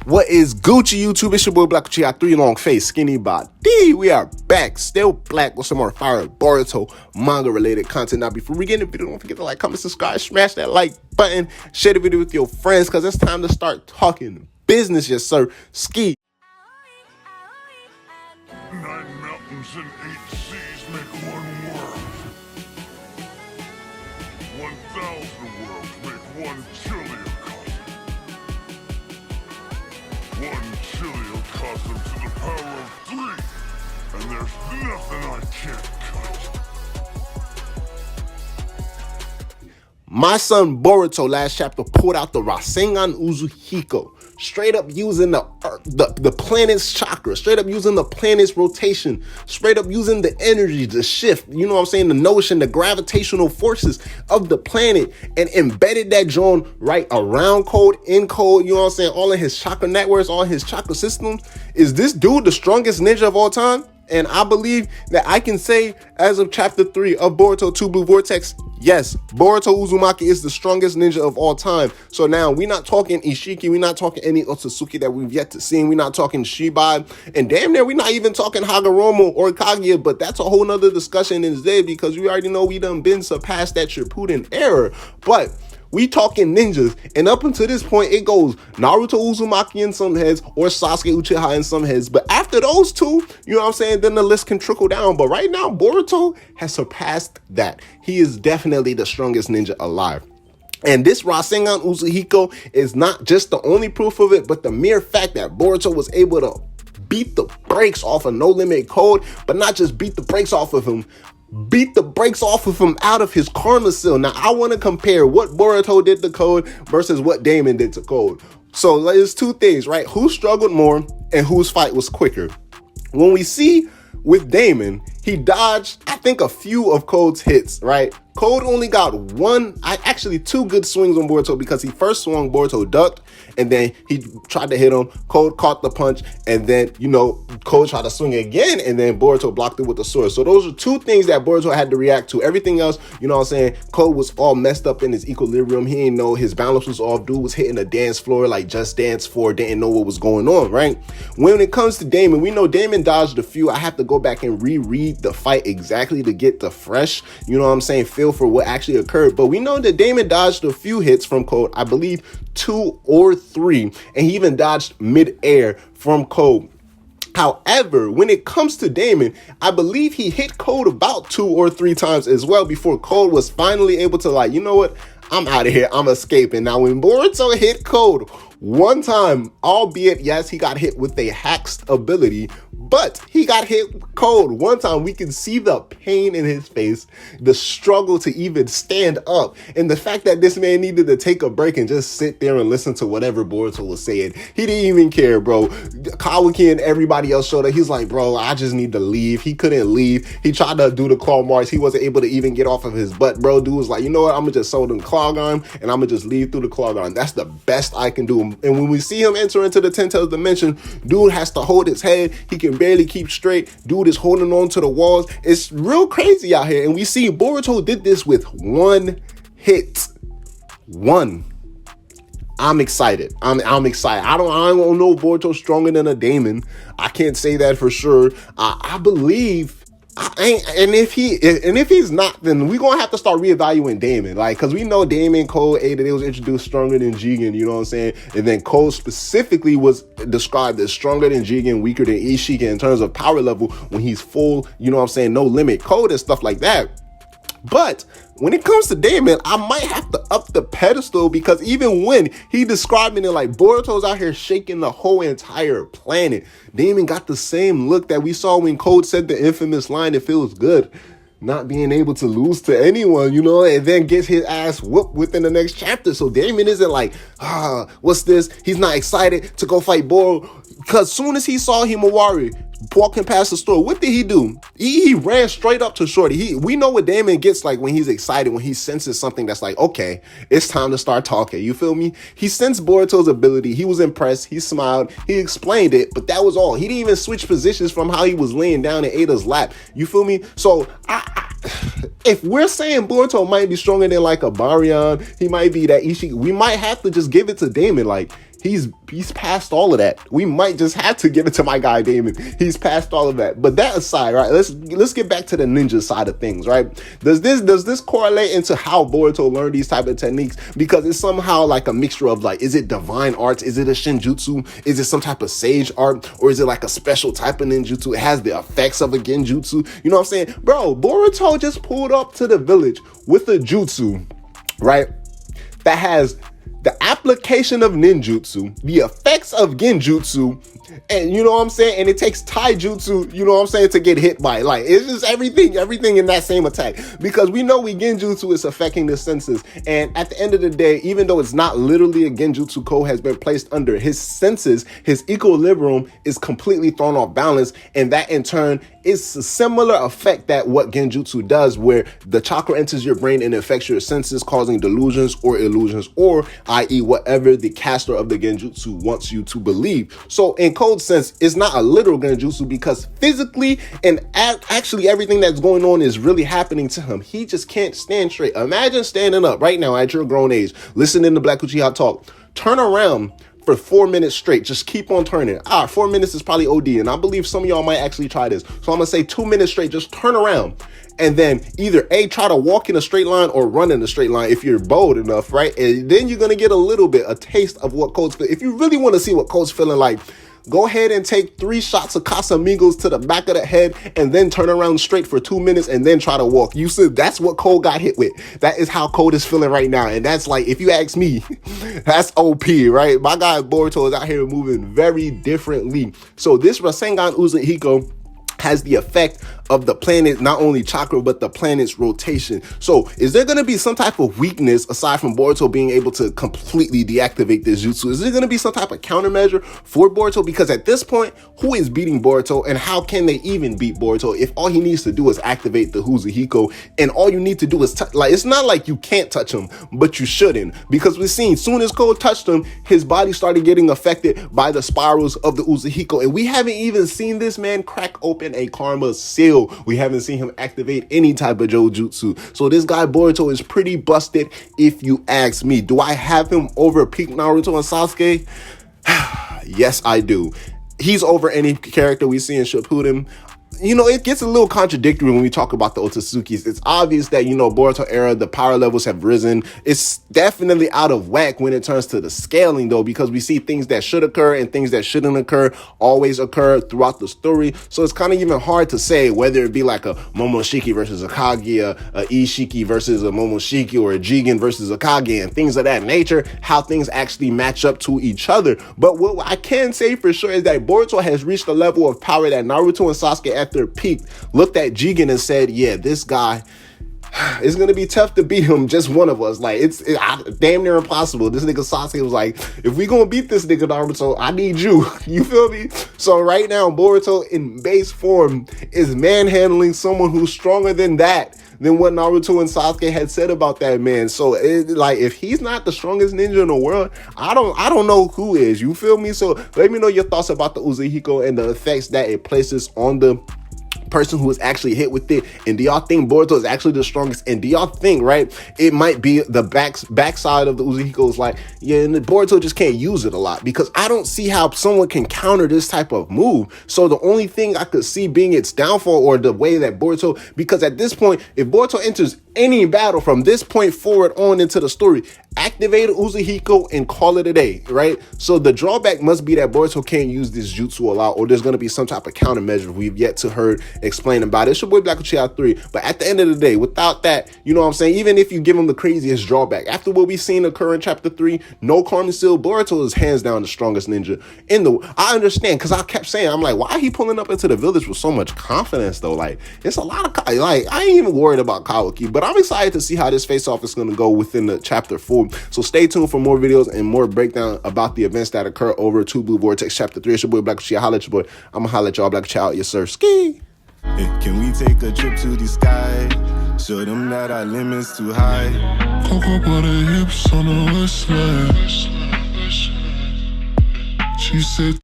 What is Gucci YouTube? It's your boy Black Gucci, got 3 long face, skinny body. We are back, still black with some more fire Boruto manga related content. Now before we get into the video, don't forget to like, comment, subscribe, smash that like button, share the video with your friends, cause it's time to start talking business, yes sir. Ski. 9 mountains and 8 seas make one world. 1,000 worlds make one chiliocosm. 1 chiliocosm to the power of 3, and there's nothing I can't cut. My son Boruto last chapter pulled out the Rasengan Uzuhiko, straight up using the planet's chakra, straight up using the planet's rotation, straight up using the energy, the shift, you know what I'm saying, the notion, the gravitational forces of the planet, and embedded that joint right around code, in code, you know what I'm saying, all of his chakra networks, all his chakra systems. Is this dude the strongest ninja of all time? And I believe that I can say, as of chapter 3 of Boruto 2 Blue Vortex, yes, Boruto Uzumaki is the strongest ninja of all time. So now we're not talking Ishiki, we're not talking any Otsutsuki that we've yet to see, we're not talking Shibai, and damn near we're not even talking Hagoromo or Kaguya, but that's a whole nother discussion instead, because we already know we done been surpassed that Shippuden era. But we talking ninjas, and up until this point, it goes Naruto Uzumaki in some heads or Sasuke Uchiha in some heads. But after those two, you know what I'm saying, then the list can trickle down. But right now, Boruto has surpassed that. He is definitely the strongest ninja alive. And this Rasengan Uzuhiko is not just the only proof of it, but the mere fact that Boruto was able to beat the brakes off of No Limit Code, but not just beat the brakes off of him, beat the brakes off of him out of his karma seal. Now, I want to compare what Boruto did to Code versus what Damon did to Code. So there's two things, right? Who struggled more and whose fight was quicker? When we see with Damon, he dodged, I think, a few of Code's hits, right? Code only got actually 2 good swings on Boruto, because he first swung, Boruto ducked, and then he tried to hit him. Code caught the punch, and then, you know, Code tried to swing again, and then Boruto blocked it with the sword. So those are 2 things that Boruto had to react to. Everything else, you know what I'm saying, Code was all messed up in his equilibrium. He didn't know, his balance was off. Dude was hitting the dance floor like Just Dance 4, didn't know what was going on, right? When it comes to Damon, we know Damon dodged a few. I have to go back and reread the fight exactly to get the fresh, you know what I'm saying, feel for what actually occurred. But we know that Damon dodged a few hits from Code, I believe 2 or 3, and he even dodged mid-air from Code. However, when it comes to Damon, I believe he hit Code about 2 or 3 times as well before Code was finally able to, like, you know what, I'm out of here, I'm escaping. Now, when Boruto hit Code one time, albeit, yes, he got hit with a hacked ability, but he got hit Code one time. We can see the pain in his face, the struggle to even stand up, and the fact that this man needed to take a break and just sit there and listen to whatever Boruto was saying. He didn't even care, bro. Kawaki and everybody else showed up. He's like, bro, I just need to leave. He couldn't leave. He tried to do the claw march. He wasn't able to even get off of his butt, bro. Dude was like, you know what? I'm gonna just sew them clog arm, and I'm gonna just leave through the clog arm. That's the best I can do. And when we see him enter into the 10 tails dimension, dude has to hold his head. He can barely keep straight. Dude is holding on to the walls. It's real crazy out here. And we see Boruto did this with 1 hit. 1. I'm excited. I'm excited. I don't know Boruto's stronger than a Damon. I can't say that for sure. I believe. And if he's not, then we're gonna have to start reevaluating Damon, like, because we know Damon, Code, Ada, they was introduced stronger than Jigen, you know what I'm saying, and then Code specifically was described as stronger than Jigen, weaker than Ishiki in terms of power level when he's full, you know what I'm saying, No Limit Code and stuff like that. But when it comes to Damon, I might have to up the pedestal, because even when he described it like Boruto's out here shaking the whole entire planet, Damon got the same look that we saw when Code said the infamous line, "It feels good not being able to lose to anyone," you know, and then gets his ass whooped within the next chapter. So Damon isn't like, what's this? He's not excited to go fight Boruto, because soon as he saw Himawari walking past the store, what did he do? He ran straight up to Shorty. We know what Damon gets like when he's excited, when he senses something that's like, okay, it's time to start talking. You feel me? He sensed Boruto's ability. He was impressed. He smiled. He explained it, but that was all. He didn't even switch positions from how he was laying down in Ada's lap. You feel me? So if we're saying Boruto might be stronger than like a Baryon, he might be that Ishiki, we might have to just give it to Damon. Like, He's past all of that. We might just have to give it to my guy Damon. He's past all of that. But that aside, right? Let's get back to the ninja side of things, right? Does this correlate into how Boruto learned these type of techniques? Because it's somehow like a mixture of like, is it divine arts? Is it a shinjutsu? Is it some type of sage art? Or is it like a special type of ninjutsu? It has the effects of a genjutsu. You know what I'm saying? Bro, Boruto just pulled up to the village with a jutsu, right? That has the application of ninjutsu, the effects of genjutsu, and you know what I'm saying? And it takes taijutsu, you know what I'm saying, to get hit by it. Like, it's just everything in that same attack. Because we know genjutsu is affecting the senses. And at the end of the day, even though it's not literally a genjutsu code has been placed under, his senses, his equilibrium is completely thrown off balance. And that in turn is a similar effect that what genjutsu does, where the chakra enters your brain and affects your senses, causing delusions or illusions, or i.e. whatever the caster of the genjutsu wants you to believe. So in code sense, it's not a literal genjutsu, because physically and actually everything that's going on is really happening to him. He just can't stand straight. Imagine standing up right now at your grown age, listening to Black Uchiha talk, turn around for 4 minutes straight. Just keep on turning. 4 minutes is probably OD, and I believe some of y'all might actually try this. So I'm gonna say 2 minutes straight, just turn around. And then either A, try to walk in a straight line or run in a straight line if you're bold enough, right? And then you're gonna get a taste of what Code's feel. If you really want to see what Code's feeling like, go ahead and take 3 shots of Casamigos to the back of the head and then turn around straight for 2 minutes and then try to walk. You said that's what Code got hit with. That is how Code is feeling right now. And that's like, if you ask me, that's OP, right? My guy Boruto is out here moving very differently. So this Rasengan Uzuhiko has the effect of the planet, not only chakra, but the planet's rotation. So is there going to be some type of weakness aside from Boruto being able to completely deactivate this jutsu? Is there going to be some type of countermeasure for Boruto? Because at this point, who is beating Boruto, and how can they even beat Boruto if all he needs to do is activate the Uzuhiko, and all you need to do is touch? Like, it's not like you can't touch him, but you shouldn't, because we've seen soon as Code touched him, his body started getting affected by the spirals of the Uzuhiko, and we haven't even seen this man crack open a karma seal. We haven't seen him activate any type of Jojutsu. So this guy Boruto is pretty busted if you ask me. Do I have him over peak Naruto and Sasuke? Yes, I do. He's over any character we see in Shippuden. You know, it gets a little contradictory when we talk about the Otsutsuki's. It's obvious that, you know, Boruto era, the power levels have risen. It's definitely out of whack when it turns to the scaling, though, because we see things that should occur and things that shouldn't occur always occur throughout the story. So it's kind of even hard to say whether it be like a Momoshiki versus a Kage, a Ishiki versus a Momoshiki, or a Jigen versus a Kage, and things of that nature, how things actually match up to each other. But what I can say for sure is that Boruto has reached a level of power that Naruto and Sasuke, after peak, looked at Jigen and said, yeah, this guy, it's going to be tough to beat him, just one of us. Like, it's damn near impossible. This nigga Sasuke was like, if we going to beat this nigga Naruto, I need you. You feel me? So right now, Boruto in base form is manhandling someone who's stronger than what Naruto and Sasuke had said about that man. So like, if he's not the strongest ninja in the world, I don't know who is. You feel me? So let me know your thoughts about the Uzuhiko and the effects that it places on the person who is actually hit with it. And do y'all think Boruto is actually the strongest? And do y'all think, right, it might be the backside of the Uzuhiko is like, yeah, and Boruto just can't use it a lot? Because I don't see how someone can counter this type of move. So the only thing I could see being its downfall, or the way that Boruto, because at this point, if Boruto enters any battle from this point forward on into the story, activate Uzuhiko and call it a day, right? So the drawback must be that Boruto can't use this jutsu a lot, or there's going to be some type of countermeasure we've yet to heard explain about it. It's your boy Black Uchiha 3. But at the end of the day, without that, you know what I'm saying, even if you give him the craziest drawback, after what we've seen occur in chapter 3, no karma seal, Boruto is hands down the strongest ninja in the... I understand, because I kept saying, I'm like, why are he pulling up into the village with so much confidence, though? Like, it's a lot of... Like, I ain't even worried about Kawaki, but I'm excited to see how this face-off is going to go within the chapter 4. So stay tuned for more videos and more breakdown about the events that occur over Two Blue Vortex chapter 3. It's your boy Black Uchiha. Holla at your boy. I'm going to holla at y'all. Black Uchiha out. Yes, sir. Ski. Hey, can we take a trip to the sky? Show them that our limit's too high. Cocoa butter hips on the west side. She said